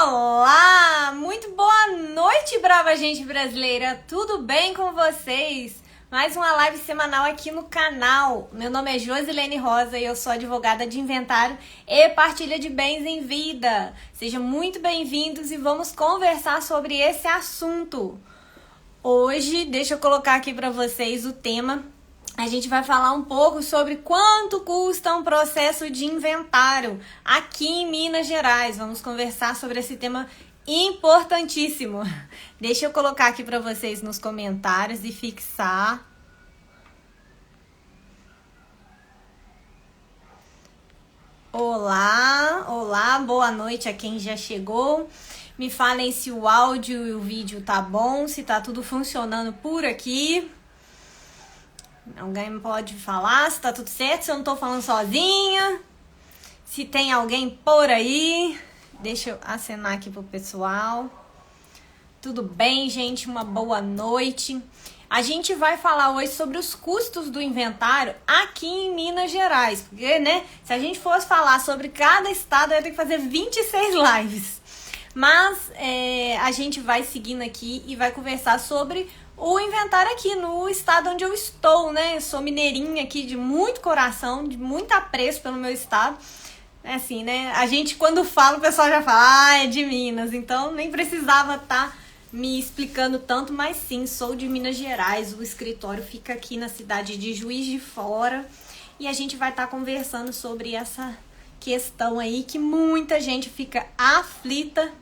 Olá! Muito boa noite, brava gente brasileira! Tudo bem com vocês? Mais uma live semanal aqui no canal. Meu nome é Josilene Rosa e eu sou advogada de inventário e partilha de bens em vida. Sejam muito bem-vindos e vamos conversar sobre esse assunto. Hoje, deixa eu colocar aqui para vocês o tema. A gente vai falar um pouco sobre quanto custa um processo de inventário aqui em Minas Gerais. Vamos conversar sobre esse tema importantíssimo. Deixa eu colocar aqui para vocês nos comentários e fixar. Olá, boa noite a quem já chegou. Me falem se o áudio e o vídeo tá bom, se tá tudo funcionando por aqui. Alguém pode falar se tá tudo certo, se eu não tô falando sozinha. Se tem alguém por aí. Deixa eu acenar aqui pro pessoal. Tudo bem, gente? Uma boa noite. A gente vai falar hoje sobre os custos do inventário aqui em Minas Gerais. Porque, né, se a gente fosse falar sobre cada estado, eu ia ter que fazer 26 lives. Mas a gente vai seguindo aqui e vai conversar sobre o inventário aqui no estado onde eu estou, né? Eu sou mineirinha aqui de muito coração, de muito apreço pelo meu estado. É assim, né? A gente, quando fala, o pessoal já fala, é de Minas. Então, nem precisava estar me explicando tanto, mas sim, sou de Minas Gerais. O escritório fica aqui na cidade de Juiz de Fora. E a gente vai estar conversando sobre essa questão aí que muita gente fica aflita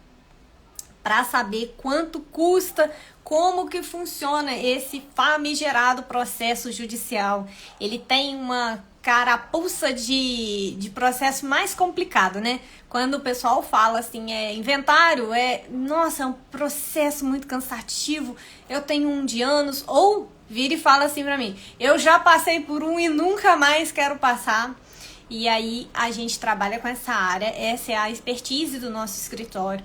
para saber quanto custa, como que funciona esse famigerado processo judicial. Ele tem uma carapuça de processo mais complicado, né? Quando o pessoal fala assim, inventário, nossa, é um processo muito cansativo, eu tenho um de anos, ou vira e fala assim pra mim, eu já passei por um e nunca mais quero passar. E aí a gente trabalha com essa área, essa é a expertise do nosso escritório.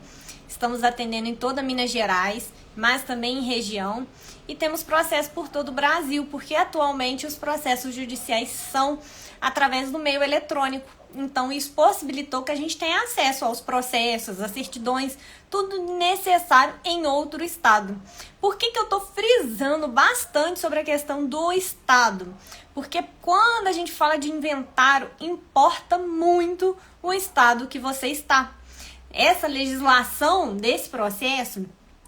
Estamos atendendo em toda Minas Gerais, mas também em região. E temos processos por todo o Brasil, porque atualmente os processos judiciais são através do meio eletrônico. Então isso possibilitou que a gente tenha acesso aos processos, às certidões, tudo necessário em outro estado. Por que eu estou frisando bastante sobre a questão do estado? Porque quando a gente fala de inventário, importa muito o estado que você está. Essa legislação desse processo,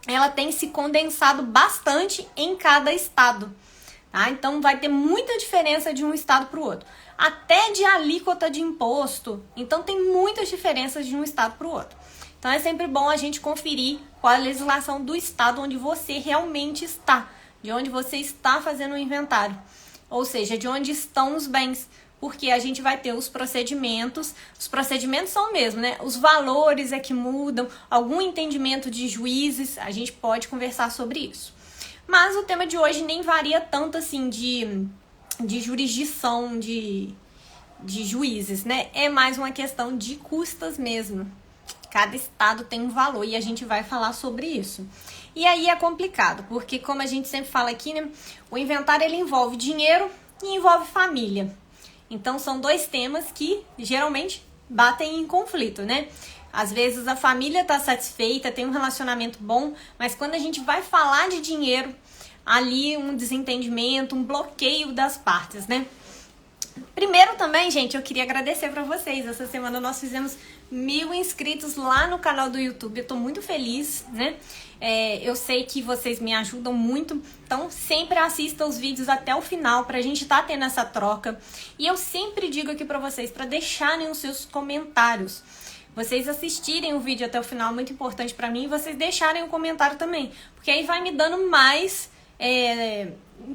ela tem se condensado bastante em cada estado, tá? Então vai ter muita diferença de um estado para o outro, até de alíquota de imposto. Então tem muitas diferenças de um estado para o outro. Então é sempre bom a gente conferir qual é a legislação do estado onde você realmente está, de onde você está fazendo o inventário, ou seja, de onde estão os bens. Porque a gente vai ter os procedimentos são o mesmo, né? Os valores é que mudam, algum entendimento de juízes, a gente pode conversar sobre isso. Mas o tema de hoje nem varia tanto assim de jurisdição, de juízes, né? É mais uma questão de custas mesmo. Cada estado tem um valor e a gente vai falar sobre isso. E aí é complicado, porque como a gente sempre fala aqui, né? O inventário ele envolve dinheiro e envolve família. Então, são dois temas que geralmente batem em conflito, né? Às vezes a família está satisfeita, tem um relacionamento bom, mas quando a gente vai falar de dinheiro, ali um desentendimento, um bloqueio das partes, né? Primeiro também, gente, eu queria agradecer para vocês. Essa semana nós fizemos 1000 inscritos lá no canal do YouTube. Eu tô muito feliz, né? Eu sei que vocês me ajudam muito. Então, sempre assista os vídeos até o final pra gente tá tendo essa troca. E eu sempre digo aqui pra vocês, pra deixarem os seus comentários. Vocês assistirem o vídeo até o final é muito importante pra mim. E vocês deixarem um comentário também. Porque aí vai me dando mais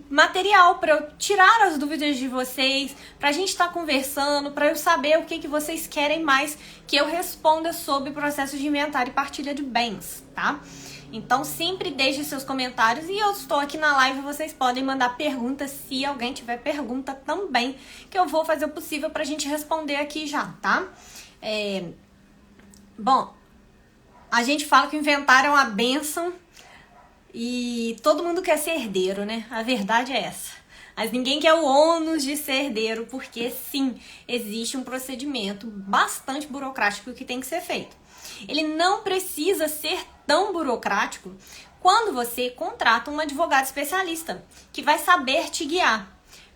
material para eu tirar as dúvidas de vocês, pra gente estar conversando, para eu saber o que vocês querem mais que eu responda sobre o processo de inventário e partilha de bens, tá? Então sempre deixe seus comentários e eu estou aqui na live, vocês podem mandar perguntas se alguém tiver pergunta também, que eu vou fazer o possível pra gente responder aqui já, tá? Bom, a gente fala que o inventário é uma bênção. E todo mundo quer ser herdeiro, né? A verdade é essa. Mas ninguém quer o ônus de ser herdeiro, porque sim, existe um procedimento bastante burocrático que tem que ser feito. ele não precisa ser tão burocrático quando você contrata um advogado especialista, que vai saber te guiar.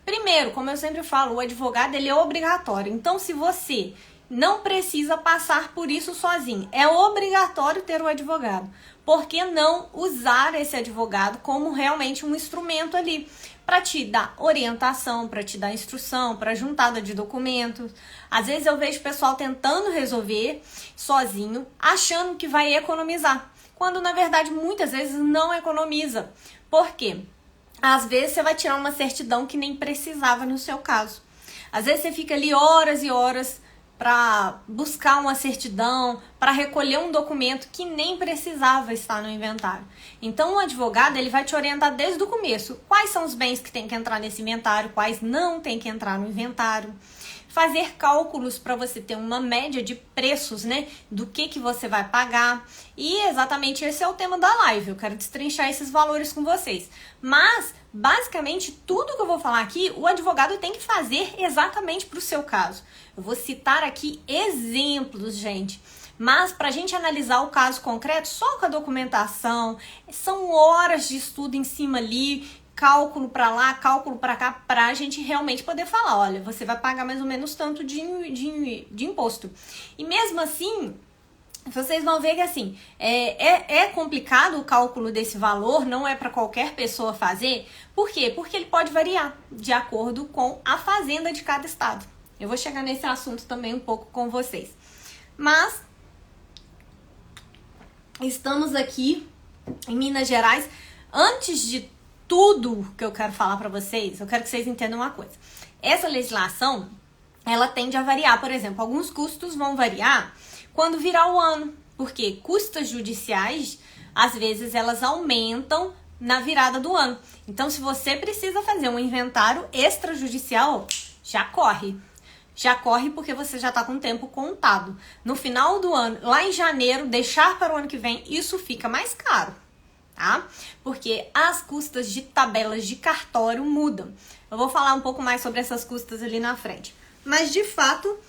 Primeiro, como eu sempre falo, o advogado ele é obrigatório. Então, se você não precisa passar por isso sozinho, é obrigatório ter o advogado. Por que não usar esse advogado como realmente um instrumento ali para te dar orientação, para te dar instrução, para juntada de documentos? Às vezes eu vejo o pessoal tentando resolver sozinho, achando que vai economizar, quando na verdade muitas vezes não economiza. Por quê? Às vezes você vai tirar uma certidão que nem precisava no seu caso. Às vezes você fica ali horas e horas para buscar uma certidão, para recolher um documento que nem precisava estar no inventário. Então o advogado ele vai te orientar desde o começo. Quais são os bens que tem que entrar nesse inventário, quais não tem que entrar no inventário. Fazer cálculos para você ter uma média de preços, né? Do que você vai pagar. E exatamente esse é o tema da live. Eu quero destrinchar esses valores com vocês. Mas, basicamente, tudo que eu vou falar aqui, o advogado tem que fazer exatamente para o seu caso. Eu vou citar aqui exemplos, gente. Mas, para a gente analisar o caso concreto, só com a documentação, são horas de estudo em cima ali, cálculo para lá, cálculo para cá, para a gente realmente poder falar, olha, você vai pagar mais ou menos tanto de imposto. E mesmo assim, vocês vão ver que assim, é complicado o cálculo desse valor, não é para qualquer pessoa fazer. Por quê? Porque ele pode variar de acordo com a fazenda de cada estado. Eu vou chegar nesse assunto também um pouco com vocês. Mas, estamos aqui em Minas Gerais. Antes de tudo que eu quero falar para vocês, eu quero que vocês entendam uma coisa. Essa legislação, ela tende a variar. Por exemplo, alguns custos vão variar quando virar o ano, porque custas judiciais, às vezes, elas aumentam na virada do ano. Então, se você precisa fazer um inventário extrajudicial, já corre. Já corre porque você já está com o tempo contado. No final do ano, lá em janeiro, deixar para o ano que vem, isso fica mais caro. Tá? Porque as custas de tabelas de cartório mudam. Eu vou falar um pouco mais sobre essas custas ali na frente. Mas, de fato,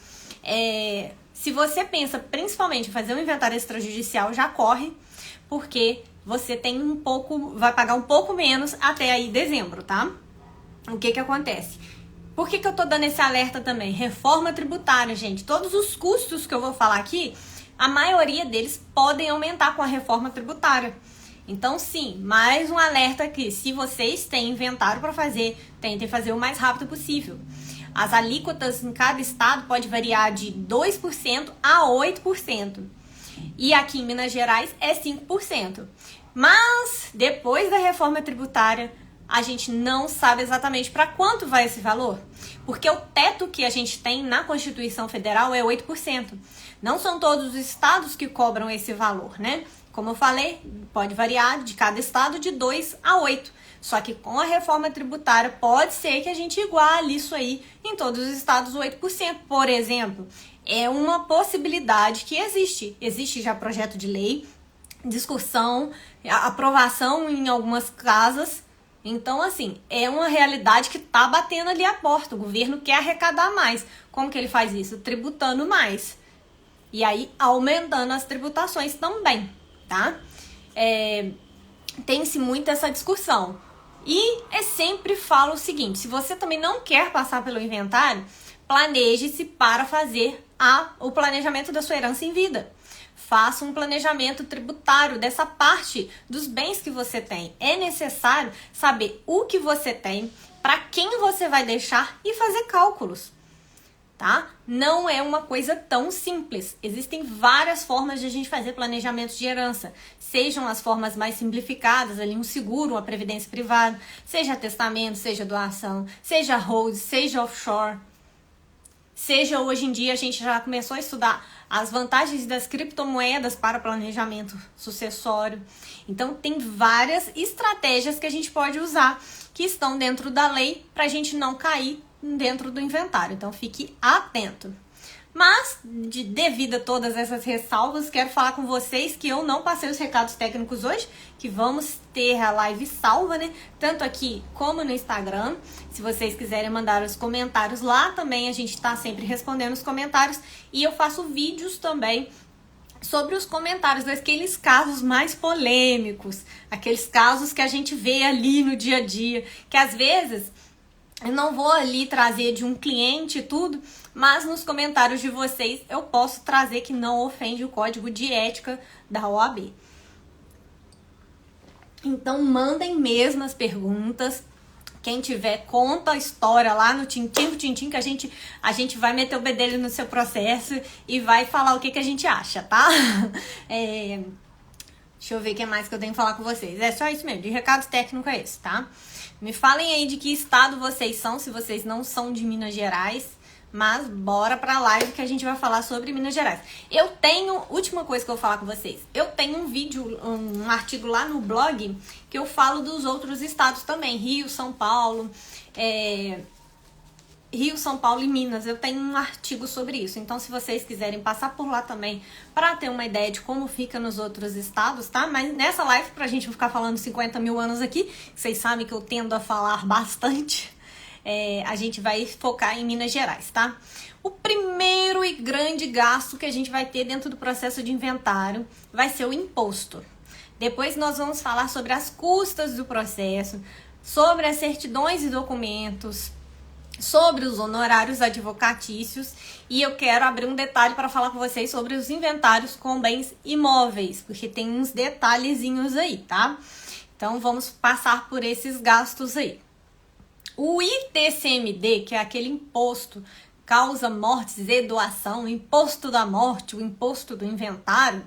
se você pensa principalmente em fazer um inventário extrajudicial, já corre, porque você tem vai pagar um pouco menos até aí dezembro, tá? O que acontece? Por que eu tô dando esse alerta também? Reforma tributária, gente. Todos os custos que eu vou falar aqui, a maioria deles podem aumentar com a reforma tributária. Então, sim, mais um alerta aqui. Se vocês têm inventário para fazer, tentem fazer o mais rápido possível. As alíquotas em cada estado pode variar de 2% a 8%. E aqui em Minas Gerais é 5%. Mas, depois da reforma tributária, a gente não sabe exatamente para quanto vai esse valor. Porque o teto que a gente tem na Constituição Federal é 8%. Não são todos os estados que cobram esse valor, né? Como eu falei, pode variar de cada estado de 2 a 8. Só que com a reforma tributária pode ser que a gente iguale isso aí em todos os estados 8%. Por exemplo, é uma possibilidade que existe. Existe já projeto de lei, discussão, aprovação em algumas casas. Então, assim, é uma realidade que tá batendo ali a porta. O governo quer arrecadar mais. Como que ele faz isso? Tributando mais. E aí, aumentando as tributações também. Tá? Tem-se muito essa discussão. E sempre falo o seguinte, se você também não quer passar pelo inventário, planeje-se para fazer o planejamento da sua herança em vida. Faça um planejamento tributário dessa parte dos bens que você tem. É necessário saber o que você tem, para quem você vai deixar e fazer cálculos. Tá? Não é uma coisa tão simples. Existem várias formas de a gente fazer planejamento de herança. Sejam as formas mais simplificadas, ali um seguro, uma previdência privada, seja testamento, seja doação, seja hold, seja offshore. Seja hoje em dia a gente já começou a estudar as vantagens das criptomoedas para planejamento sucessório. Então tem várias estratégias que a gente pode usar que estão dentro da lei para a gente não cair dentro do inventário, então fique atento. Mas, devido a todas essas ressalvas, quero falar com vocês que eu não passei os recados técnicos hoje, que vamos ter a live salva, né? Tanto aqui como no Instagram. Se vocês quiserem mandar os comentários lá também, a gente tá sempre respondendo os comentários. E eu faço vídeos também sobre os comentários daqueles casos mais polêmicos, aqueles casos que a gente vê ali no dia a dia, que às vezes eu não vou ali trazer de um cliente e tudo, mas nos comentários de vocês eu posso trazer que não ofende o código de ética da OAB. Então mandem mesmo as perguntas. Quem tiver, conta a história lá no Tintim, que a gente vai meter o bedelho no seu processo e vai falar o que a gente acha, tá? Deixa eu ver o que mais que eu tenho que falar com vocês. É só isso mesmo, de recado técnico é esse, tá? Me falem aí de que estado vocês são, se vocês não são de Minas Gerais. Mas bora pra live que a gente vai falar sobre Minas Gerais. Eu tenho, última coisa que eu vou falar com vocês. Eu tenho um vídeo, um artigo lá no blog que eu falo dos outros estados também. Rio, São Paulo, São Paulo e Minas. Eu tenho um artigo sobre isso. Então, se vocês quiserem passar por lá também pra ter uma ideia de como fica nos outros estados, tá? Mas nessa live, pra gente não ficar falando 50 mil anos aqui, vocês sabem que eu tendo a falar bastante. A gente vai focar em Minas Gerais, tá? O primeiro e grande gasto que a gente vai ter dentro do processo de inventário vai ser o imposto. Depois nós vamos falar sobre as custas do processo, sobre as certidões e documentos, sobre os honorários advocatícios, e eu quero abrir um detalhe para falar com vocês sobre os inventários com bens imóveis, porque tem uns detalhezinhos aí, tá? Então vamos passar por esses gastos aí. O ITCMD, que é aquele imposto causa mortes e doação, o imposto da morte, o imposto do inventário,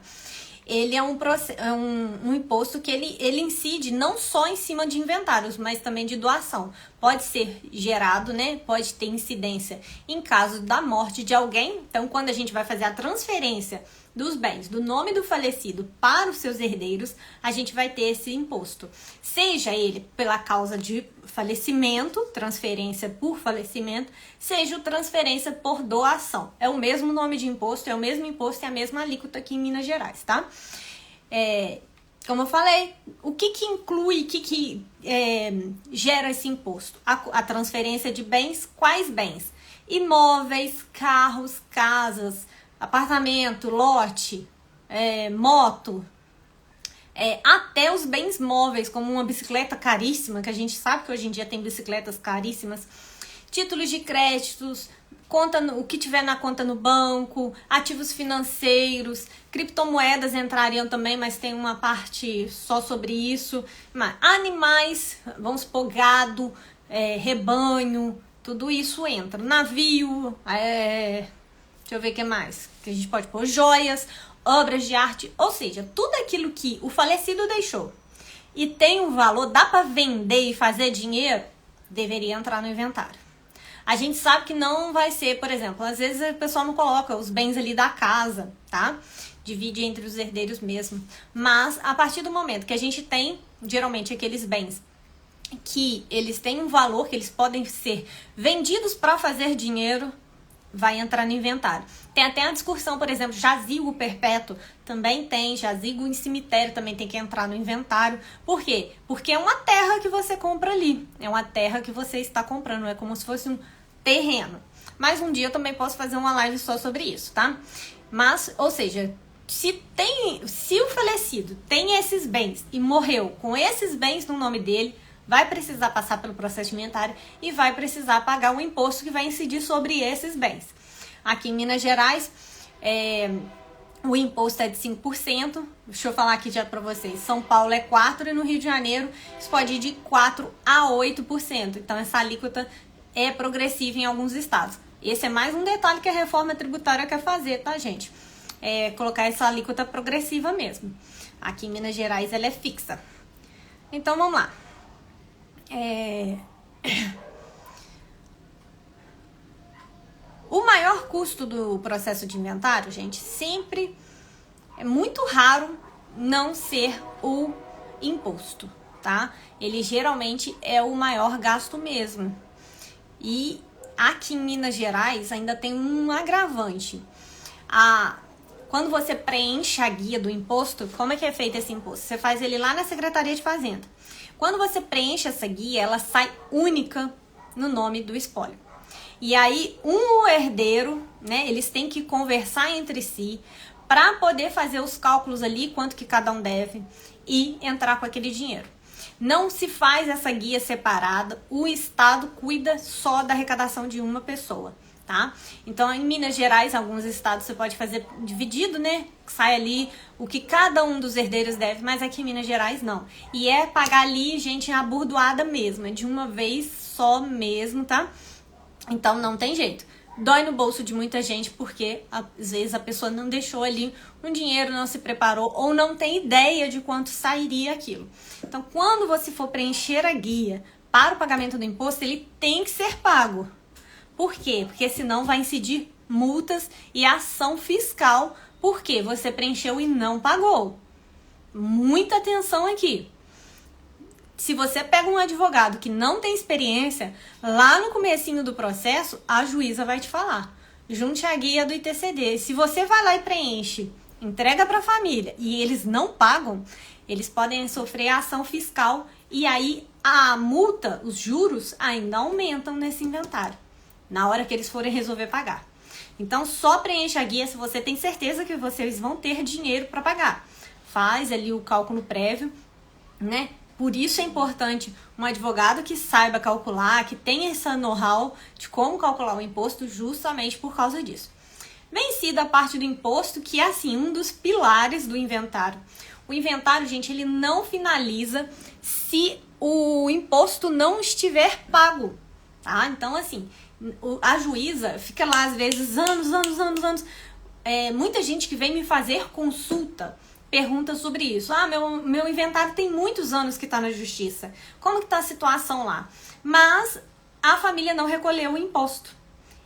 ele é um imposto que ele incide não só em cima de inventários, mas também de doação. Pode ser gerado, né? Pode ter incidência em caso da morte de alguém. Então, quando a gente vai fazer a transferência dos bens, do nome do falecido para os seus herdeiros, a gente vai ter esse imposto. Seja ele pela causa de falecimento, transferência por falecimento, seja transferência por doação. É o mesmo nome de imposto, é o mesmo imposto e a mesma alíquota aqui em Minas Gerais, tá? Como eu falei, o que inclui, o que gera esse imposto? A transferência de bens, quais bens? Imóveis, carros, casas, apartamento, lote, moto, até os bens móveis, como uma bicicleta caríssima, que a gente sabe que hoje em dia tem bicicletas caríssimas, títulos de créditos, o que tiver na conta no banco, ativos financeiros, criptomoedas entrariam também, mas tem uma parte só sobre isso. Animais, vamos supor, gado, rebanho, tudo isso entra. Navio, deixa eu ver o que mais. Que a gente pode pôr joias, obras de arte, ou seja, tudo aquilo que o falecido deixou e tem um valor, dá para vender e fazer dinheiro, deveria entrar no inventário. A gente sabe que não vai ser, por exemplo, às vezes o pessoal não coloca os bens ali da casa, tá? Divide entre os herdeiros mesmo. Mas a partir do momento que a gente tem, geralmente, aqueles bens que eles têm um valor, que eles podem ser vendidos para fazer dinheiro, vai entrar no inventário. Tem até a discussão, por exemplo, jazigo perpétuo também tem, jazigo em cemitério também tem que entrar no inventário. Por quê? Porque é uma terra que você compra ali, é uma terra que você está comprando, é como se fosse um terreno. Mas um dia eu também posso fazer uma live só sobre isso, tá? Mas, ou seja, se o falecido tem esses bens e morreu com esses bens no nome dele, vai precisar passar pelo processo inventário e vai precisar pagar um imposto que vai incidir sobre esses bens. Aqui em Minas Gerais, o imposto é de 5%. Deixa eu falar aqui já para vocês. São Paulo é 4% e no Rio de Janeiro isso pode ir de 4% a 8%. Então essa alíquota é progressiva em alguns estados. Esse é mais um detalhe que a reforma tributária quer fazer, tá, gente? Colocar essa alíquota progressiva mesmo. Aqui em Minas Gerais ela é fixa. Então vamos lá. O maior custo do processo de inventário, gente, sempre é muito raro não ser o imposto, tá? Ele geralmente é o maior gasto mesmo. E aqui em Minas Gerais ainda tem um agravante. Quando você preenche a guia do imposto, como é que é feito esse imposto? Você faz ele lá na Secretaria de Fazenda. Quando você preenche essa guia, ela sai única no nome do espólio. E aí, um herdeiro, né, eles têm que conversar entre si para poder fazer os cálculos ali, quanto que cada um deve e entrar com aquele dinheiro. Não se faz essa guia separada, o Estado cuida só da arrecadação de uma pessoa, tá? Então, em Minas Gerais, alguns estados você pode fazer dividido, né? Sai ali o que cada um dos herdeiros deve, mas aqui em Minas Gerais não. E é pagar ali, gente, abordoada mesmo, é de uma vez só mesmo, tá? Então, não tem jeito. Dói no bolso de muita gente porque às vezes a pessoa não deixou ali um dinheiro, não se preparou ou não tem ideia de quanto sairia aquilo. Então, quando você for preencher a guia para o pagamento do imposto, ele tem que ser pago. Por quê? Porque senão vai incidir multas e ação fiscal porque você preencheu e não pagou. Muita atenção aqui. Se você pega um advogado que não tem experiência, lá no comecinho do processo, a juíza vai te falar. Junte a guia do ITCD. Se você vai lá e preenche, entrega para a família e eles não pagam, eles podem sofrer ação fiscal e aí a multa, os juros, ainda aumentam nesse inventário, na hora que eles forem resolver pagar. Então, só preencha a guia se você tem certeza que vocês vão ter dinheiro para pagar. Faz ali o cálculo prévio, né? Por isso é importante um advogado que saiba calcular, que tenha essa know-how de como calcular o imposto justamente por causa disso. Vencida a parte do imposto, que é assim, um dos pilares do inventário. O inventário, gente, ele não finaliza se o imposto não estiver pago, tá? Então, assim, a juíza fica lá às vezes anos. Muita gente que vem me fazer consulta pergunta sobre isso. Meu inventário tem muitos anos que está na justiça. Como que está a situação lá? Mas a família não recolheu o imposto.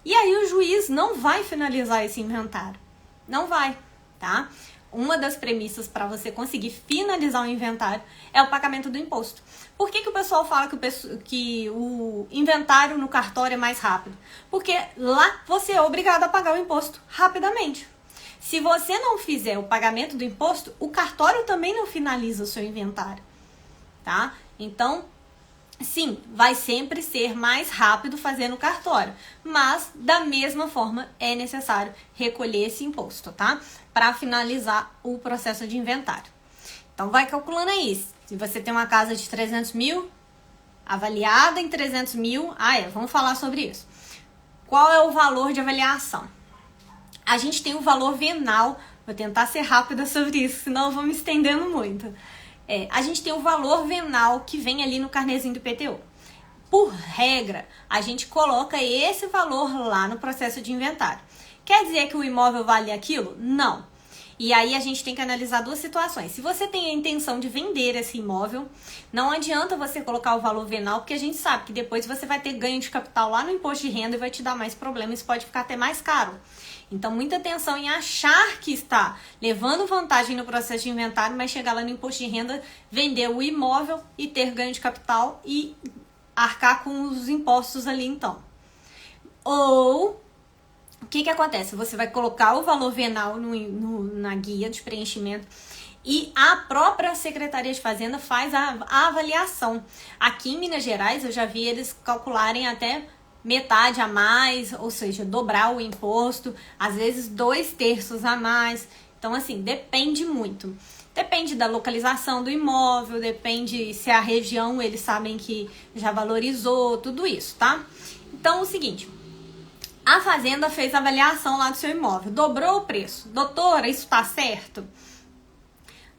E aí o juiz não vai finalizar esse inventário. Não vai, tá? Uma das premissas para você conseguir finalizar o inventário é o pagamento do imposto. Por que o pessoal fala que o inventário no cartório é mais rápido? Porque lá você é obrigado a pagar o imposto rapidamente. Se você não fizer o pagamento do imposto, o cartório também não finaliza o seu inventário, tá? Então, sim, vai sempre ser mais rápido fazer no cartório, mas da mesma forma é necessário recolher esse imposto, tá? Para finalizar o processo de inventário. Então, vai calculando aí. Se você tem uma casa de 300 mil, avaliada em 300 mil, vamos falar sobre isso. Qual é o valor de avaliação? A gente tem o valor venal, vou tentar ser rápida sobre isso, senão eu vou me estendendo muito. A gente tem o valor venal que vem ali no carnezinho do IPTU. Por regra, a gente coloca esse valor lá no processo de inventário. Quer dizer que o imóvel vale aquilo? Não. E aí a gente tem que analisar duas situações. Se você tem a intenção de vender esse imóvel, não adianta você colocar o valor venal, porque a gente sabe que depois você vai ter ganho de capital lá no imposto de renda e vai te dar mais problemas, pode ficar até mais caro. Então, muita atenção em achar que está levando vantagem no processo de inventário, mas chegar lá no imposto de renda, vender o imóvel e ter ganho de capital e arcar com os impostos ali, então. Ou, o que acontece? Você vai colocar o valor venal na guia de preenchimento e a própria Secretaria de Fazenda faz a avaliação. Aqui em Minas Gerais, eu já vi eles calcularem até metade a mais, ou seja, dobrar o imposto, às vezes 2/3 a mais. Então, assim, depende muito. Depende da localização do imóvel, depende se a região eles sabem que já valorizou, tudo isso, tá? Então, é o seguinte, a Fazenda fez a avaliação lá do seu imóvel, dobrou o preço. Doutora, isso tá certo?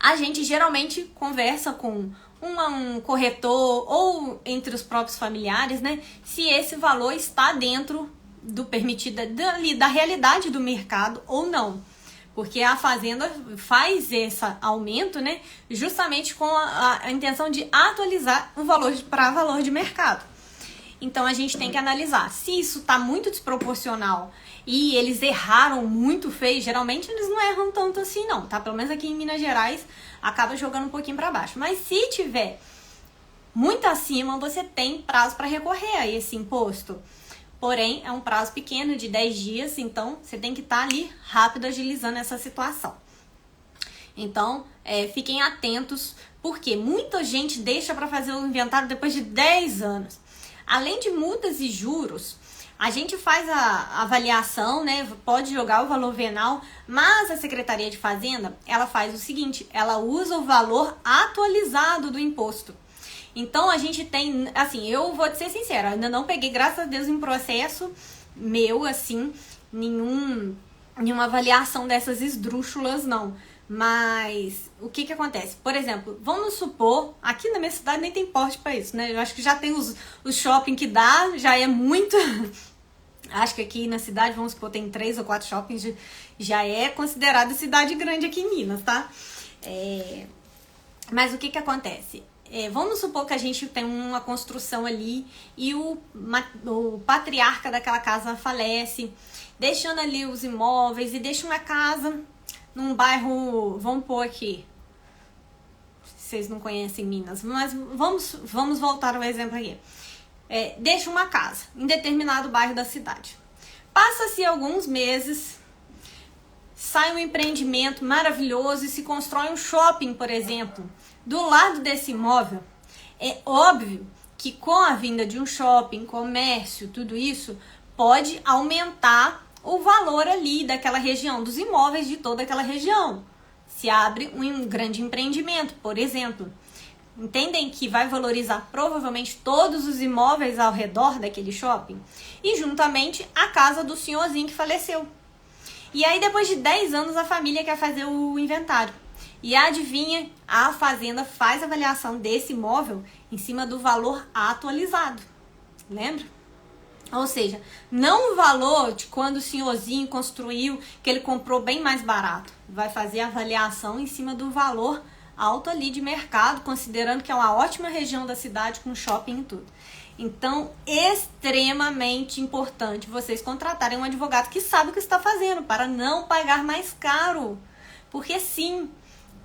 A gente geralmente conversa com um corretor ou entre os próprios familiares, né? Se esse valor está dentro do permitido da realidade do mercado ou não. Porque a Fazenda faz esse aumento, né? Justamente com a intenção de atualizar o valor para valor de mercado. Então a gente tem que analisar se isso está muito desproporcional e eles erraram muito feio. Geralmente eles não erram tanto assim não, tá? Pelo menos aqui em Minas Gerais acaba jogando um pouquinho para baixo. Mas se tiver muito acima, você tem prazo para recorrer a esse imposto. Porém, é um prazo pequeno de 10 dias, então você tem que estar ali rápido agilizando essa situação. Então, fiquem atentos, porque muita gente deixa para fazer o inventário depois de 10 anos. Além de multas e juros, A gente faz a avaliação, né? Pode jogar o valor venal, mas a Secretaria de Fazenda, ela faz o seguinte, ela usa o valor atualizado do imposto. Então, a gente tem, assim, eu vou te ser sincera, ainda não peguei, graças a Deus, em processo meu, assim, nenhuma avaliação dessas esdrúxulas, não. Mas o que acontece? Por exemplo, vamos supor, aqui na minha cidade nem tem porte para isso, né? Eu acho que já tem os shopping que dá, já é muito. Acho que aqui na cidade, vamos supor, tem 3 ou 4 shoppings, já é considerada cidade grande aqui em Minas, tá? Mas o que acontece? Vamos supor que a gente tem uma construção ali e o patriarca daquela casa falece, deixando ali os imóveis e deixa uma casa num bairro, vamos pôr aqui, vocês não conhecem Minas, mas vamos voltar ao exemplo aqui. Deixa uma casa em determinado bairro da cidade. Passa-se alguns meses, sai um empreendimento maravilhoso e se constrói um shopping, por exemplo, do lado desse imóvel. É óbvio que com a vinda de um shopping, comércio, tudo isso, pode aumentar o valor ali daquela região, dos imóveis de toda aquela região. Se abre um grande empreendimento, por exemplo. Entendem que vai valorizar provavelmente todos os imóveis ao redor daquele shopping e juntamente a casa do senhorzinho que faleceu. E aí depois de 10 anos a família quer fazer o inventário. E adivinha, a fazenda faz a avaliação desse imóvel em cima do valor atualizado. Lembra? Ou seja, não o valor de quando o senhorzinho construiu, que ele comprou bem mais barato. Vai fazer a avaliação em cima do valor alto ali de mercado, considerando que é uma ótima região da cidade com shopping e tudo. Então, extremamente importante vocês contratarem um advogado que sabe o que está fazendo, para não pagar mais caro. Porque sim,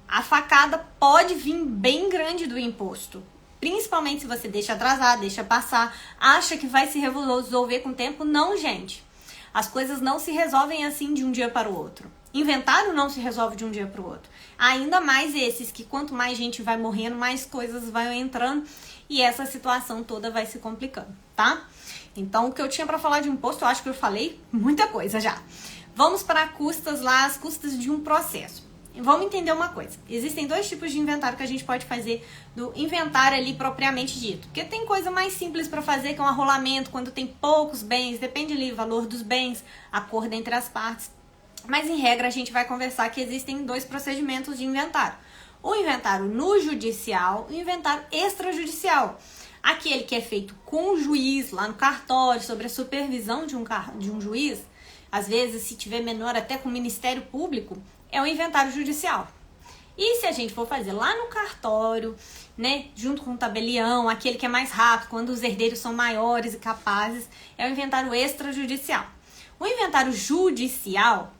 a facada pode vir bem grande do imposto. Principalmente se você deixa atrasar, deixa passar, acha que vai se resolver com o tempo. Não, gente. As coisas não se resolvem assim de um dia para o outro. Inventário não se resolve de um dia para o outro. Ainda mais esses que quanto mais gente vai morrendo, mais coisas vão entrando e essa situação toda vai se complicando, tá? Então, o que eu tinha para falar de imposto, eu acho que eu falei muita coisa já. Vamos para custas lá, as custas de um processo. Vamos entender uma coisa. Existem 2 tipos de inventário que a gente pode fazer do inventário ali propriamente dito. Porque tem coisa mais simples para fazer, que é um arrolamento, quando tem poucos bens, depende ali do valor dos bens, acordo entre as partes. Mas em regra a gente vai conversar que existem 2 procedimentos de inventário. O inventário no judicial e o inventário extrajudicial. Aquele que é feito com o juiz lá no cartório, sobre a supervisão de um juiz, às vezes se tiver menor até com o Ministério Público, é o inventário judicial. E se a gente for fazer lá no cartório, né, junto com o tabelião, aquele que é mais rápido, quando os herdeiros são maiores e capazes, é o inventário extrajudicial. O inventário judicial,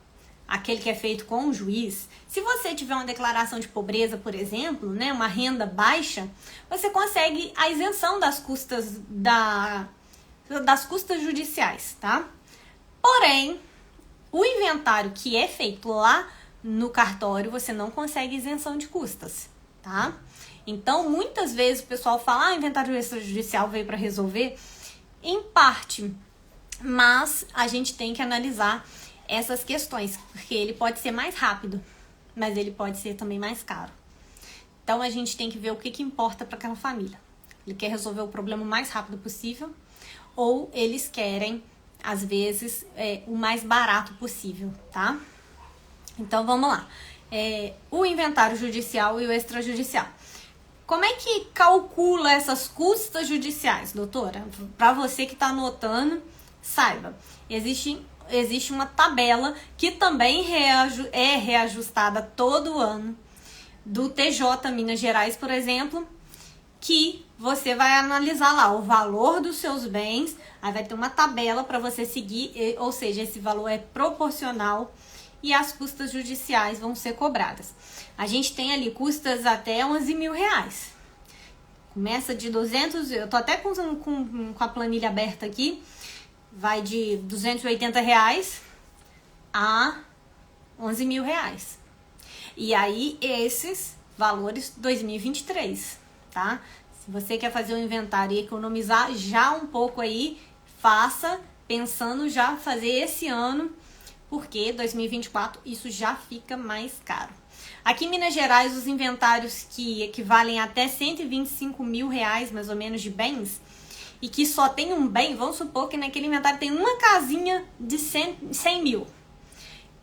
aquele que é feito com o juiz, se você tiver uma declaração de pobreza, por exemplo, né, uma renda baixa, você consegue a isenção das custas das custas judiciais, tá? Porém, o inventário que é feito lá no cartório, você não consegue isenção de custas, tá? Então, muitas vezes o pessoal fala, o inventário extrajudicial veio para resolver, em parte, mas a gente tem que analisar essas questões, porque ele pode ser mais rápido, mas ele pode ser também mais caro. Então, a gente tem que ver o que importa para aquela família. Ele quer resolver o problema o mais rápido possível, ou eles querem, às vezes, o mais barato possível, tá? Então, vamos lá. O inventário judicial e o extrajudicial. Como é que calcula essas custas judiciais, doutora? Para você que está anotando, saiba, existe uma tabela que também é reajustada todo ano do TJ Minas Gerais, por exemplo, que você vai analisar lá o valor dos seus bens, aí vai ter uma tabela para você seguir, ou seja, esse valor é proporcional e as custas judiciais vão ser cobradas. A gente tem ali custas até 11 mil reais. Começa de 200, eu tô até com a planilha aberta aqui, vai de 280 reais a 11 mil reais. E aí, esses valores 2023, tá? Se você quer fazer um inventário e economizar já um pouco aí, faça pensando já fazer esse ano, porque 2024 isso já fica mais caro. Aqui em Minas Gerais, os inventários que equivalem até 125 mil reais, mais ou menos, de bens, e que só tem um bem, vamos supor que naquele inventário tem uma casinha de 100 mil.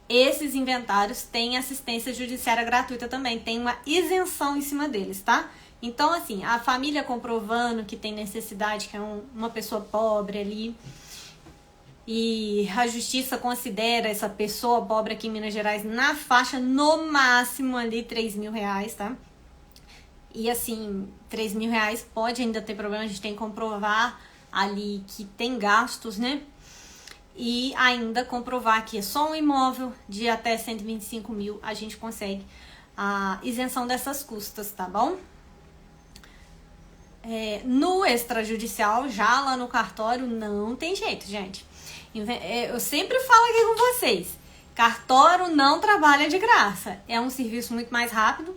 Esses inventários têm assistência judiciária gratuita também, tem uma isenção em cima deles, tá? Então, assim, a família comprovando que tem necessidade, que é uma pessoa pobre ali, e a justiça considera essa pessoa pobre aqui em Minas Gerais na faixa, no máximo, ali, 3 mil reais, tá? E assim, 3 mil reais pode ainda ter problema, a gente tem que comprovar ali que tem gastos, né? E ainda comprovar que é só um imóvel de até 125 mil, a gente consegue a isenção dessas custas, tá bom? No extrajudicial, já lá no cartório, não tem jeito, gente. Eu sempre falo aqui com vocês, cartório não trabalha de graça. É um serviço muito mais rápido,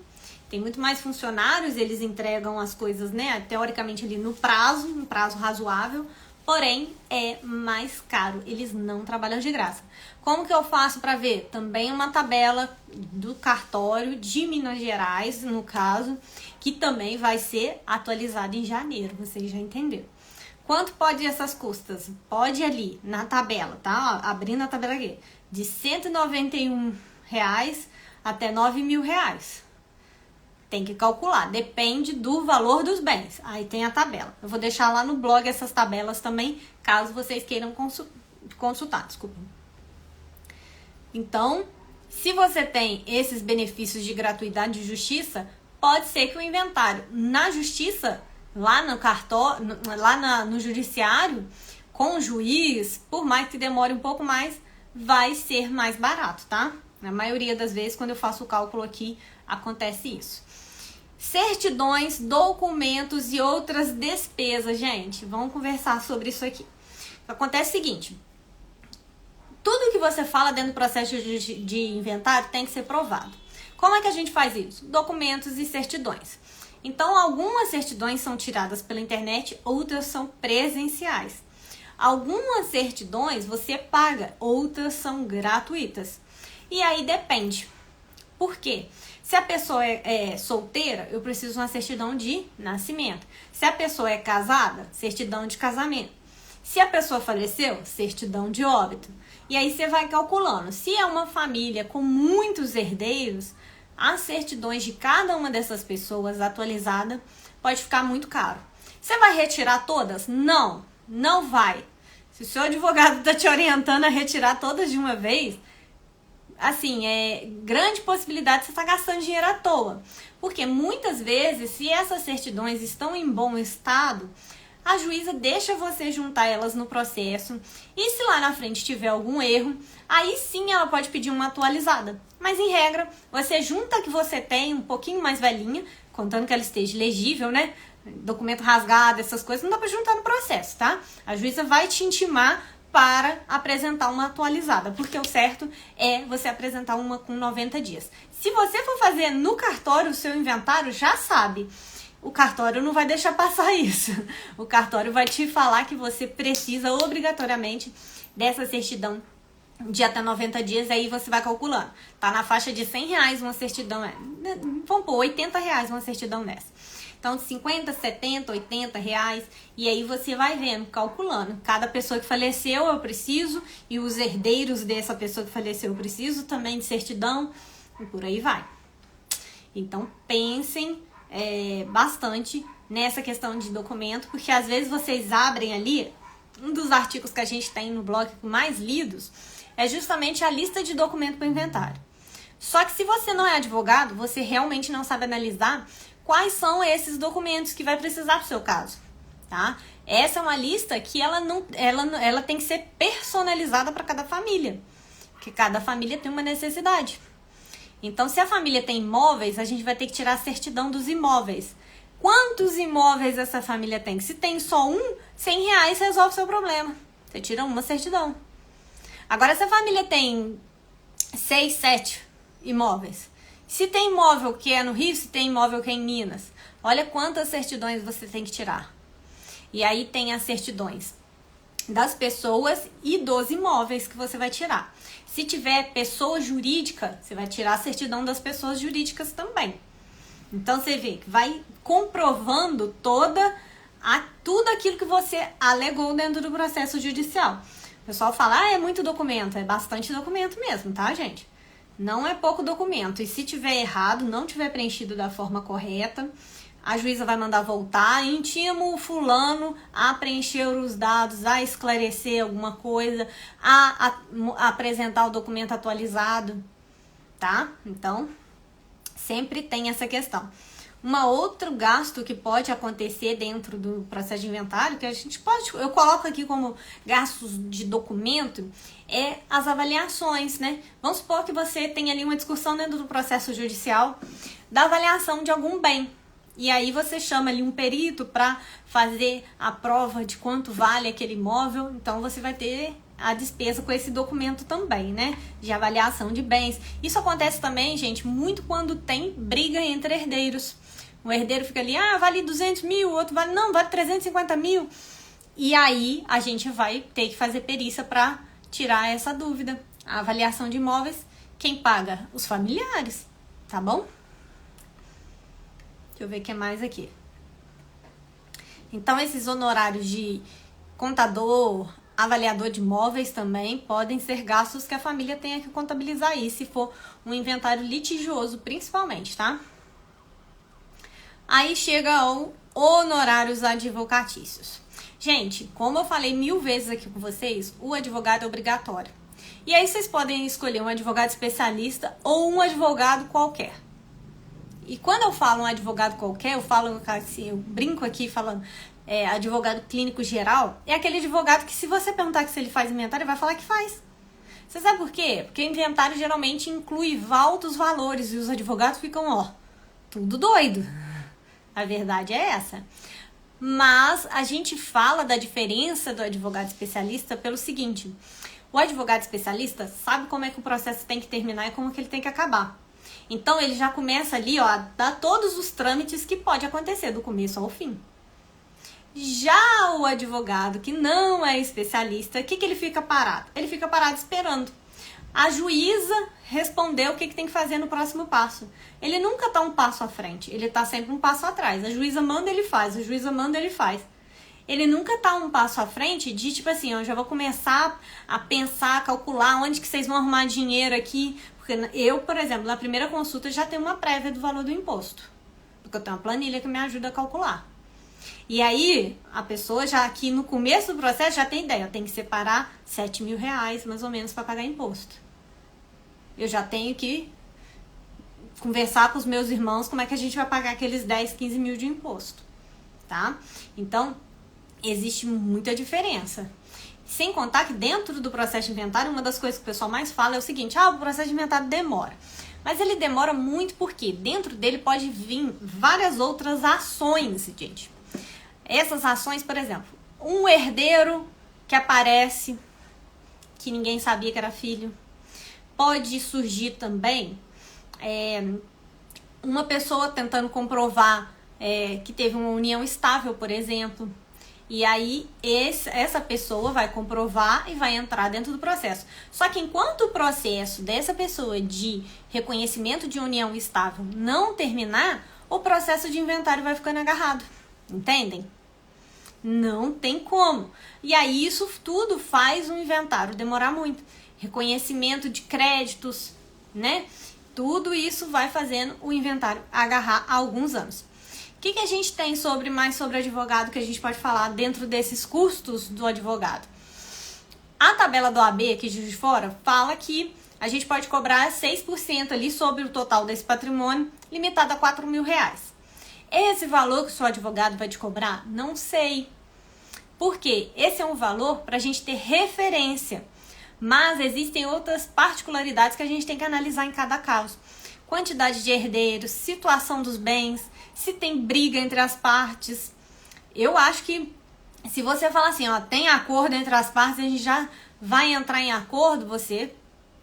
tem muito mais funcionários, eles entregam as coisas, né, teoricamente ali no prazo razoável, porém é mais caro, eles não trabalham de graça. Como que eu faço para ver? Também uma tabela do cartório de Minas Gerais, no caso, que também vai ser atualizada em janeiro, vocês já entenderam. Quanto pode ir essas custas? Pode ali na tabela, tá? Abrindo a tabela aqui, de R$ 191 até R$ 9 mil. Tem que calcular, depende do valor dos bens. Aí tem a tabela. Eu vou deixar lá no blog essas tabelas também, caso vocês queiram consultar. Desculpa. Então, se você tem esses benefícios de gratuidade de justiça, pode ser que o inventário na justiça, lá no cartório, no judiciário, com o juiz, por mais que demore um pouco mais, vai ser mais barato, tá? Na maioria das vezes, quando eu faço o cálculo aqui, acontece isso. Certidões, documentos e outras despesas, gente. Vamos conversar sobre isso aqui. Acontece o seguinte, tudo que você fala dentro do processo de inventário tem que ser provado. Como é que a gente faz isso? Documentos e certidões. Então, algumas certidões são tiradas pela internet, outras são presenciais. Algumas certidões você paga, outras são gratuitas. E aí depende. Por quê? Se a pessoa é solteira, eu preciso de uma certidão de nascimento. Se a pessoa é casada, certidão de casamento. Se a pessoa faleceu, certidão de óbito. E aí você vai calculando. Se é uma família com muitos herdeiros, as certidões de cada uma dessas pessoas atualizada pode ficar muito caro. Você vai retirar todas? Não, não vai. Se o seu advogado está te orientando a retirar todas de uma vez, assim, é grande possibilidade de você estar gastando dinheiro à toa. Porque muitas vezes, se essas certidões estão em bom estado, a juíza deixa você juntar elas no processo. E se lá na frente tiver algum erro, aí sim ela pode pedir uma atualizada. Mas em regra, você junta a que você tem um pouquinho mais velhinha, contando que ela esteja legível, né? Documento rasgado, essas coisas, não dá pra juntar no processo, tá? A juíza vai te intimar para apresentar uma atualizada, porque o certo é você apresentar uma com 90 dias. Se você for fazer no cartório o seu inventário, já sabe, o cartório não vai deixar passar isso. O cartório vai te falar que você precisa obrigatoriamente dessa certidão de até 90 dias, aí você vai calculando. Tá na faixa de R$100 uma certidão, vamos pôr R$80 uma certidão dessa. Então, de 50, 70, 80 reais. E aí você vai vendo, calculando. Cada pessoa que faleceu eu preciso. E os herdeiros dessa pessoa que faleceu eu preciso também de certidão. E por aí vai. Então, pensem bastante nessa questão de documento. Porque às vezes vocês abrem ali. Um dos artigos que a gente tem no blog mais lidos é justamente a lista de documento para inventário. Só que se você não é advogado, você realmente não sabe analisar quais são esses documentos que vai precisar pro seu caso, tá? Essa é uma lista que ela tem que ser personalizada para cada família, porque cada família tem uma necessidade. Então, se a família tem imóveis, a gente vai ter que tirar a certidão dos imóveis. Quantos imóveis essa família tem? Se tem só um, R$100 resolve o seu problema. Você tira uma certidão. Agora, se a família tem 6, 7 imóveis, se tem imóvel que é no Rio, se tem imóvel que é em Minas, olha quantas certidões você tem que tirar. E aí tem as certidões das pessoas e dos imóveis que você vai tirar. Se tiver pessoa jurídica, você vai tirar a certidão das pessoas jurídicas também. Então você vê que vai comprovando tudo aquilo que você alegou dentro do processo judicial. O pessoal fala, é muito documento. É bastante documento mesmo, tá, gente? Não é pouco documento. E se tiver errado, não tiver preenchido da forma correta, a juíza vai mandar voltar, intimo o fulano a preencher os dados, a esclarecer alguma coisa, a apresentar o documento atualizado, tá? Então, sempre tem essa questão. Outro gasto que pode acontecer dentro do processo de inventário, que eu coloco aqui como gastos de documento, é as avaliações, né? Vamos supor que você tem ali uma discussão dentro do processo judicial da avaliação de algum bem. E aí você chama ali um perito para fazer a prova de quanto vale aquele imóvel. Então você vai ter a despesa com esse documento também, né? De avaliação de bens. Isso acontece também, gente, muito quando tem briga entre herdeiros. O herdeiro fica ali, vale 200 mil, o outro vale 350 mil. E aí a gente vai ter que fazer perícia para tirar essa dúvida. A avaliação de imóveis, quem paga? Os familiares, tá bom? Deixa eu ver o que mais aqui. Então, esses honorários de contador, avaliador de imóveis também podem ser gastos que a família tenha que contabilizar aí, se for um inventário litigioso, principalmente, tá? Aí chega ao honorários advocatícios. Gente, como eu falei 1000 vezes aqui com vocês, o advogado é obrigatório. E aí vocês podem escolher um advogado especialista ou um advogado qualquer. E quando eu falo um advogado qualquer, eu falo assim, eu brinco aqui falando advogado clínico geral, é aquele advogado que se você perguntar se ele faz inventário, ele vai falar que faz. Você sabe por quê? Porque inventário geralmente inclui altos valores e os advogados ficam, tudo doido. A verdade é essa. Mas a gente fala da diferença do advogado especialista pelo seguinte: o advogado especialista sabe como é que o processo tem que terminar e como que ele tem que acabar. Então, ele já começa ali, a dar todos os trâmites que pode acontecer, do começo ao fim. Já o advogado que não é especialista, o que ele fica parado? Ele fica parado esperando. A juíza respondeu o que tem que fazer no próximo passo. Ele nunca está um passo à frente, ele está sempre um passo atrás. A juíza manda, ele faz. A juíza manda, ele faz. Ele nunca está um passo à frente de, tipo assim, eu já vou começar a pensar, a calcular onde que vocês vão arrumar dinheiro aqui. Porque eu, por exemplo, na primeira consulta já tenho uma prévia do valor do imposto. Porque eu tenho uma planilha que me ajuda a calcular. E aí, a pessoa já aqui no começo do processo já tem ideia. Eu tenho que separar 7 mil reais, mais ou menos, para pagar imposto. Eu já tenho que conversar com os meus irmãos como é que a gente vai pagar aqueles 10, 15 mil de imposto. Tá? Então, existe muita diferença. Sem contar que dentro do processo de inventário, uma das coisas que o pessoal mais fala é o seguinte: o processo de inventário demora. Mas ele demora muito porque dentro dele pode vir várias outras ações, gente. Essas ações, por exemplo, um herdeiro que aparece, que ninguém sabia que era filho. Pode surgir também uma pessoa tentando comprovar que teve uma união estável, por exemplo. E aí, essa pessoa vai comprovar e vai entrar dentro do processo. Só que enquanto o processo dessa pessoa de reconhecimento de união estável não terminar, o processo de inventário vai ficando agarrado. Entendem? Não tem como. E aí, isso tudo faz o inventário demorar muito. Reconhecimento de créditos, né? Tudo isso vai fazendo o inventário agarrar há alguns anos. O que a gente tem mais sobre advogado que a gente pode falar dentro desses custos do advogado? A tabela do AB aqui de Juiz de Fora fala que a gente pode cobrar 6% ali sobre o total desse patrimônio, limitado a 4 mil reais. Esse valor que o seu advogado vai te cobrar, não sei. Por quê? Esse é um valor para a gente ter referência. Mas existem outras particularidades que a gente tem que analisar em cada caso. Quantidade de herdeiros, situação dos bens, se tem briga entre as partes. Eu acho que se você falar assim, tem acordo entre as partes, a gente já vai entrar em acordo, você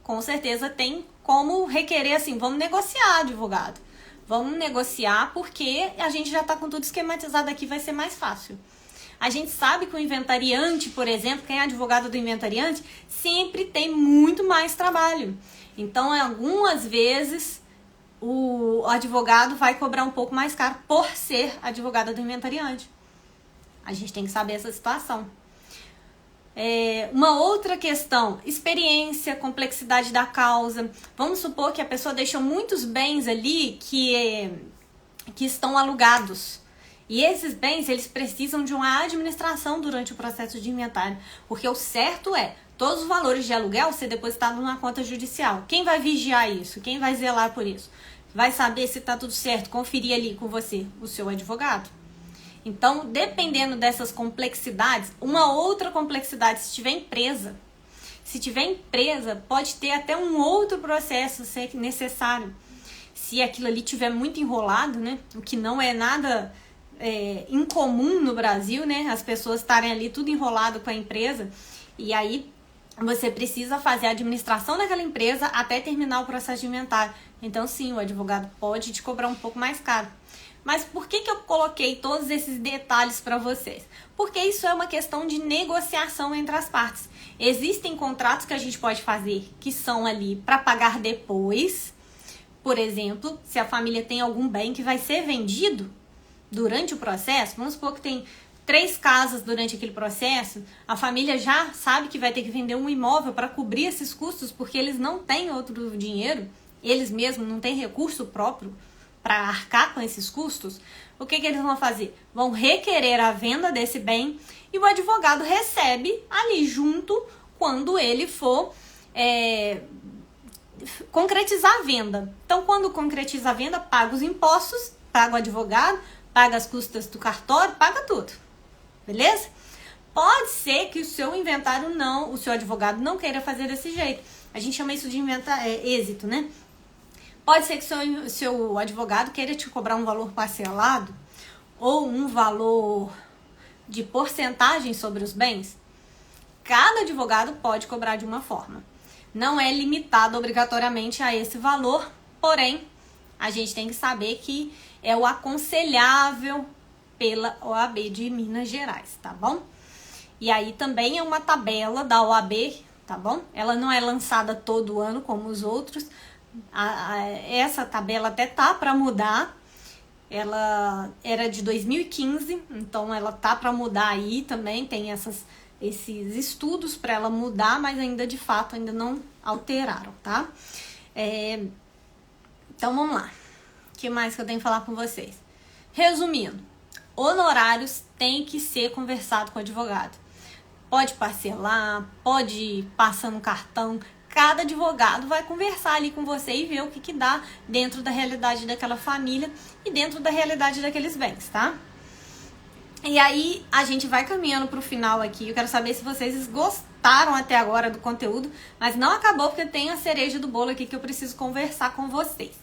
com certeza tem como requerer assim, vamos negociar, advogado. Vamos negociar porque a gente já está com tudo esquematizado aqui, vai ser mais fácil. A gente sabe que o inventariante, por exemplo, quem é advogado do inventariante, sempre tem muito mais trabalho. Então, algumas vezes, o advogado vai cobrar um pouco mais caro por ser advogado do inventariante. A gente tem que saber essa situação. Uma outra questão, experiência, complexidade da causa. Vamos supor que a pessoa deixou muitos bens ali que estão alugados. E esses bens, eles precisam de uma administração durante o processo de inventário. Porque o certo é, todos os valores de aluguel ser depositados numa conta judicial. Quem vai vigiar isso? Quem vai zelar por isso? Vai saber se está tudo certo, conferir ali com você, o seu advogado. Então, dependendo dessas complexidades, uma outra complexidade, se tiver empresa. Se tiver empresa, pode ter até um outro processo ser necessário. Se aquilo ali tiver muito enrolado, né? O que não é nada incomum no Brasil, né? As pessoas estarem ali tudo enrolado com a empresa. E aí, você precisa fazer a administração daquela empresa até terminar o processo de inventário. Então, sim, o advogado pode te cobrar um pouco mais caro. Mas por que eu coloquei todos esses detalhes para vocês? Porque isso é uma questão de negociação entre as partes. Existem contratos que a gente pode fazer que são ali para pagar depois. Por exemplo, se a família tem algum bem que vai ser vendido durante o processo, vamos supor que tem 3 casas durante aquele processo, a família já sabe que vai ter que vender um imóvel para cobrir esses custos, porque eles não têm outro dinheiro, eles mesmos não têm recurso próprio para arcar com esses custos. O que eles vão fazer? Vão requerer a venda desse bem e o advogado recebe ali junto quando ele for concretizar a venda. Então, quando concretiza a venda, paga os impostos, paga o advogado, paga as custas do cartório, paga tudo. Beleza? Pode ser que o seu inventário o seu advogado não queira fazer desse jeito. A gente chama isso de êxito, né? Pode ser que o seu advogado queira te cobrar um valor parcelado ou um valor de porcentagem sobre os bens. Cada advogado pode cobrar de uma forma. Não é limitado obrigatoriamente a esse valor, porém, a gente tem que saber que é o aconselhável pela OAB de Minas Gerais, tá bom? E aí também é uma tabela da OAB, tá bom? Ela não é lançada todo ano como os outros. Essa tabela até tá para mudar. Ela era de 2015, então ela tá para mudar aí também. Tem esses estudos para ela mudar, mas ainda de fato ainda não alteraram, tá? Então vamos lá. O que mais que eu tenho que falar com vocês? Resumindo, honorários tem que ser conversado com o advogado. Pode parcelar, pode passar no cartão. Cada advogado vai conversar ali com você e ver o que dá dentro da realidade daquela família e dentro da realidade daqueles bens, tá? E aí, a gente vai caminhando pro final aqui. Eu quero saber se vocês gostaram até agora do conteúdo, mas não acabou porque tem a cereja do bolo aqui que eu preciso conversar com vocês.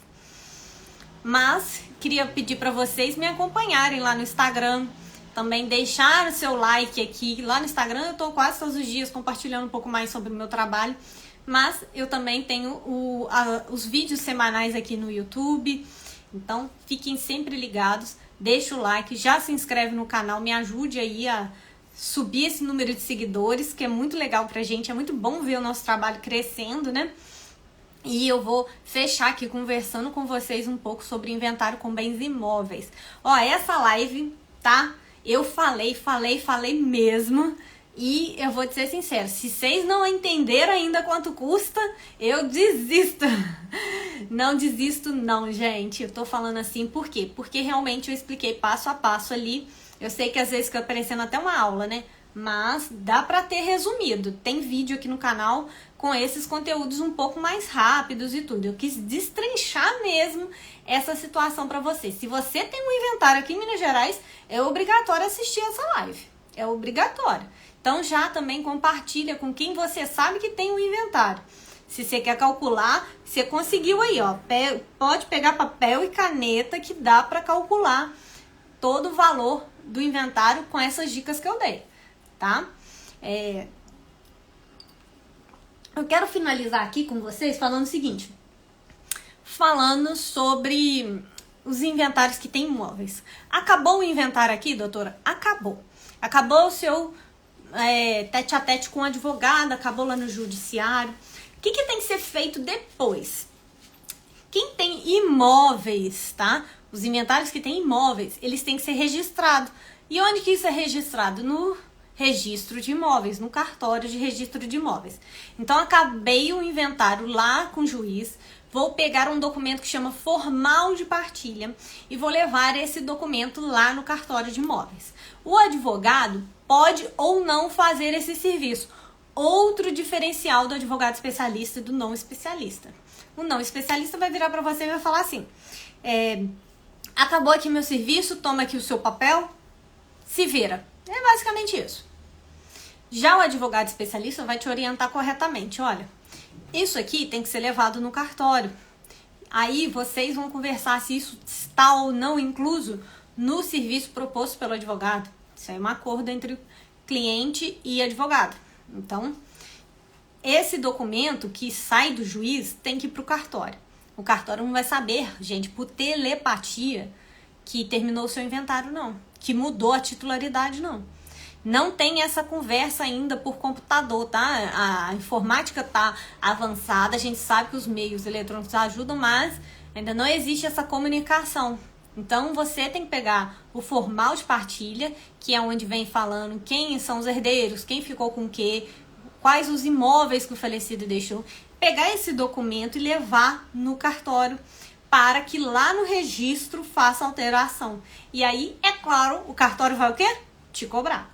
Mas, queria pedir para vocês me acompanharem lá no Instagram, também deixar o seu like aqui. Lá no Instagram eu tô quase todos os dias compartilhando um pouco mais sobre o meu trabalho. Mas eu também tenho os vídeos semanais aqui no YouTube. Então, fiquem sempre ligados. Deixa o like, já se inscreve no canal. Me ajude aí a subir esse número de seguidores, que é muito legal pra gente. É muito bom ver o nosso trabalho crescendo, né? E eu vou fechar aqui conversando com vocês um pouco sobre inventário com bens imóveis. Ó, essa live, tá? Eu falei mesmo. E eu vou te ser sincera, se vocês não entenderam ainda quanto custa, eu desisto. Não desisto não, gente. Eu tô falando assim por quê? Porque realmente eu expliquei passo a passo ali. Eu sei que às vezes fica parecendo até uma aula, né? Mas dá pra ter resumido. Tem vídeo aqui no canal com esses conteúdos um pouco mais rápidos e tudo. Eu quis destrinchar mesmo essa situação pra você. Se você tem um inventário aqui em Minas Gerais, é obrigatório assistir essa live. É obrigatório. Então já também compartilha com quem você sabe que tem um inventário. Se você quer calcular, você conseguiu aí, ó. Pode pegar papel e caneta que dá para calcular todo o valor do inventário com essas dicas que eu dei, tá? Eu quero finalizar aqui com vocês falando o seguinte. Falando sobre os inventários que tem imóveis. Acabou o inventário aqui, doutora? Acabou. Acabou o seu tete a tete com o advogado, acabou lá no judiciário. O que tem que ser feito depois? Quem tem imóveis, tá? Os inventários que têm imóveis, eles têm que ser registrados. E onde que isso é registrado? No registro de imóveis, no cartório de registro de imóveis. Então, acabei o inventário lá com o juiz, vou pegar um documento que chama formal de partilha e vou levar esse documento lá no cartório de imóveis. O advogado pode ou não fazer esse serviço. Outro diferencial do advogado especialista e do não especialista. O não especialista vai virar para você e vai falar assim, acabou aqui meu serviço, toma aqui o seu papel, se vira. É basicamente isso. Já o advogado especialista vai te orientar corretamente. Olha, isso aqui tem que ser levado no cartório. Aí vocês vão conversar se isso está ou não incluso no serviço proposto pelo advogado. Isso é um acordo entre cliente e advogado. Então, esse documento que sai do juiz tem que ir para o cartório. O cartório não vai saber, gente, por telepatia, que terminou o seu inventário, não. Que mudou a titularidade, não. Não tem essa conversa ainda por computador, tá? A informática tá avançada, a gente sabe que os meios eletrônicos ajudam, mas ainda não existe essa comunicação. Então, você tem que pegar o formal de partilha, que é onde vem falando quem são os herdeiros, quem ficou com o quê, quais os imóveis que o falecido deixou. Pegar esse documento e levar no cartório para que lá no registro faça alteração. E aí, é claro, o cartório vai o quê? Te cobrar.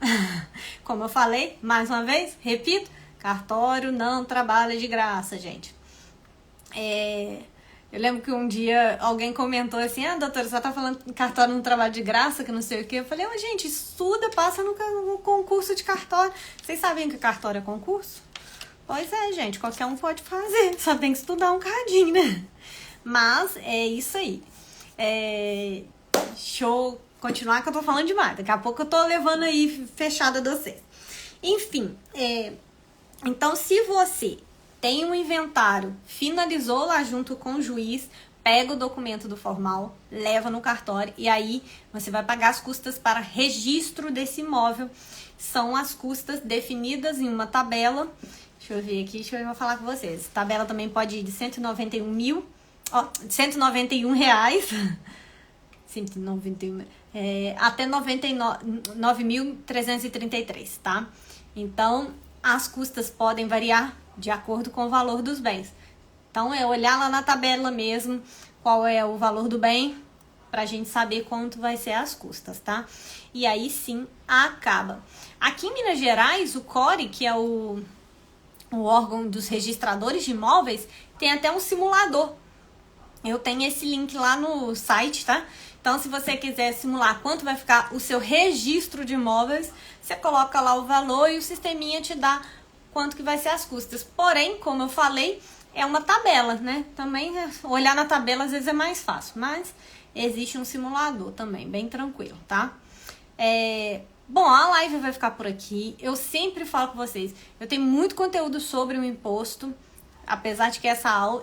Como eu falei, mais uma vez, repito, cartório não trabalha de graça, gente. Eu lembro que um dia alguém comentou assim, doutora, você tá falando que cartório não trabalha de graça, que não sei o quê. Eu falei, gente, estuda, passa no concurso de cartório. Vocês sabiam que cartório é concurso? Pois é, gente, qualquer um pode fazer, só tem que estudar um cadinho, né? Mas é isso aí. Deixa eu continuar que eu tô falando demais. Daqui a pouco eu tô levando aí fechada de vocês. Enfim, então se você tem um inventário, finalizou lá junto com o juiz, pega o documento do formal, leva no cartório e aí você vai pagar as custas para registro desse imóvel. São as custas definidas em uma tabela. Deixa eu ver aqui, deixa eu falar com vocês. A tabela também pode ir de 191 reais. 191, até 99.333, tá? Então, as custas podem variar de acordo com o valor dos bens. Então, é olhar lá na tabela mesmo qual é o valor do bem, pra gente saber quanto vai ser as custas, tá? E aí sim, acaba. Aqui em Minas Gerais, o CORE, que é o órgão dos registradores de imóveis, tem até um simulador. Eu tenho esse link lá no site, tá? Então, se você quiser simular quanto vai ficar o seu registro de imóveis, você coloca lá o valor e o sisteminha te dá quanto que vai ser as custas. Porém, como eu falei, é uma tabela, né? Também olhar na tabela às vezes é mais fácil, mas existe um simulador também, bem tranquilo, tá? Bom, a live vai ficar por aqui. Eu sempre falo com vocês, eu tenho muito conteúdo sobre o imposto, apesar de que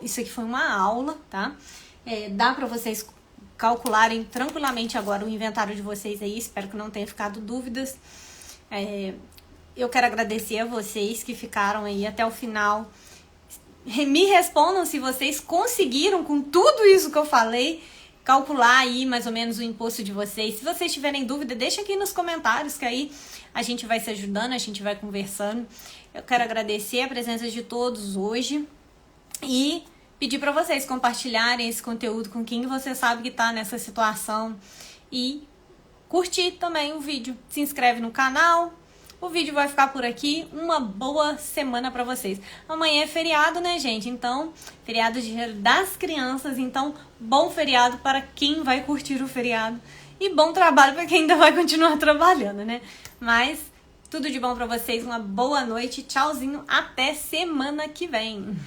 isso aqui foi uma aula, tá? Dá pra vocês calcularem tranquilamente agora o inventário de vocês aí, espero que não tenha ficado dúvidas. Eu quero agradecer a vocês que ficaram aí até o final. Me respondam se vocês conseguiram, com tudo isso que eu falei, calcular aí mais ou menos o imposto de vocês. Se vocês tiverem dúvida, deixa aqui nos comentários, que aí a gente vai se ajudando, a gente vai conversando. Eu quero agradecer a presença de todos hoje e pedir para vocês compartilharem esse conteúdo com quem você sabe que está nessa situação e curtir também o vídeo. Se inscreve no canal. O vídeo vai ficar por aqui. Uma boa semana para vocês. Amanhã é feriado, né, gente? Então, feriado Dia das Crianças. Então, bom feriado para quem vai curtir o feriado. E bom trabalho para quem ainda vai continuar trabalhando, né? Mas, tudo de bom para vocês. Uma boa noite. Tchauzinho. Até semana que vem.